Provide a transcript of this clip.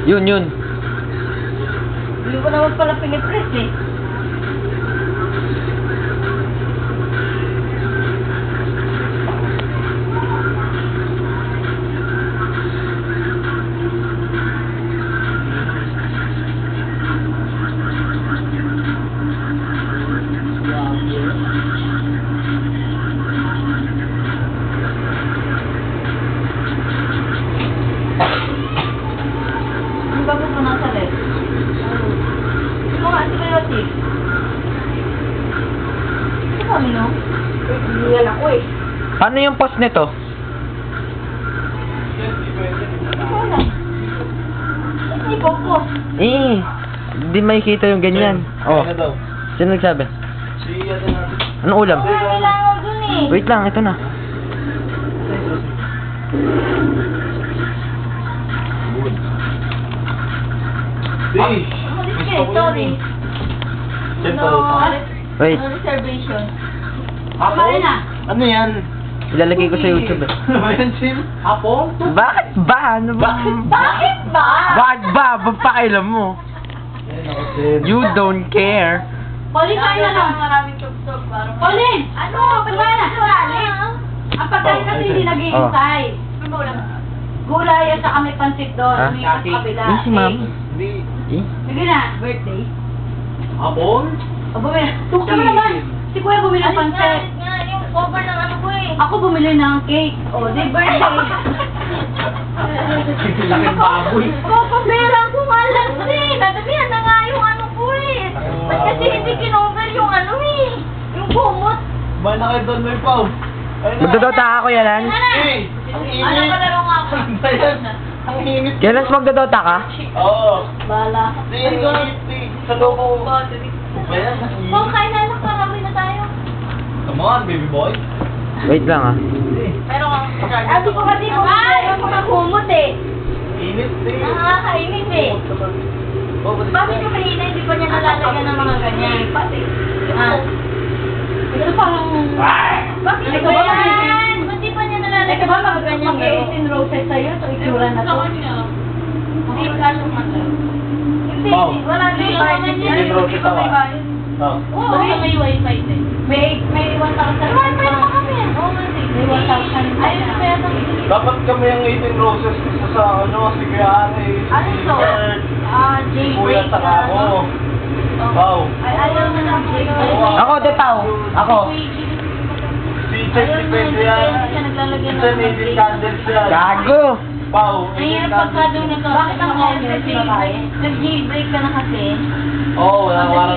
Yun, yun. Hindi ko naman pala pinipress eh. Ano ba gusto nasa left? Ito nga, antibiotic. Ito kami, no? Hiniyan ako eh. Ano yung post nito? Ito lang. Hindi ko po. Hindi makikita yung ganyan. Oh. Ano daw? Sino nagsabi? Si ano natin? Anong ulam? Wala kailangan dun eh. Wait lang, ito na. Fish! Umalis ka eh, sorry. Simple. Wait, No reservation. Hapon? Kumain na. Ano yan? ilalagay ko sa YouTube eh. Ano ba yan, Sim? Hapon? Bakit ba? Ano ba? Bakit ba? Bakit ba? Papakailan mo. You don't care. Pauline, kain na lang. Pauline! Ano? Pagkain na. Ang pagkain kasi hindi nag-iintay. Gulay at saka may pansit doon. Ha? May sa kabila. Yung si ma'am. Hindi. Eh? Sige na, birthday. Hapon? O, bumili. Tukso mo naman. Si Kuya bumili ng pansit. Yung cover ng ano ko eh. Ako bumili ng cake. O, di birthday. Laking baboy. Pera ko malas eh. Nagabihan na nga yung ano ko eh. Ba't kasi hindi kinover yung ano eh. Yung kumot. Ba na kayo doon, may pao? Magdodota ako yalan? Eh! Ang Ano init! palaro nga ako? Ano ba yan? Ang init! Kailan magdodota ka? Oo! Bala. Hindi, ang init eh! Sa loob ko! Ba yan? Ang init. Kung kain na lang, karami na tayo. Come on, baby boy! Wait lang ah. Pero Sabi ko kasi bumili ako ng kumot eh. Init eh! nakakainis eh. Bakit yung mahina hindi pa niya nalalagyan ng mga ganyan? Pati. Ito parang... Bakit Ay, ba ikaw ba yan? Ba't di pa niya nalalagyan Ito ba ng mga ganyan? mag-18 roses sa'yo? Ito itsura na to. Hindi kasyong mata. Hindi, Wow. wala din yung naman yan. Hindi roses Hindi pa may ako. bayad. Oh. Oo, may wifi din. May 1,000. Wifi naman kami. Oo, kasi. May 1,000. Ayun na kaya ng Dapat kami ang 18 roses isa sa ano, si Kuya Ana eh. Ano to? Bert, si Kuya Jailbreak saka ako. Oh. Pao. Ay, ayaw na ng jailbreak. Ako, de Pao. Ako. Si Chet, si Pedro yan. Siya naglalagyan Isa ni Edith Candles yan. Gago. Pao. Ang hirap pagka doon nag- Bakit ang nag-jailbreak ka na kasi. Oo, wala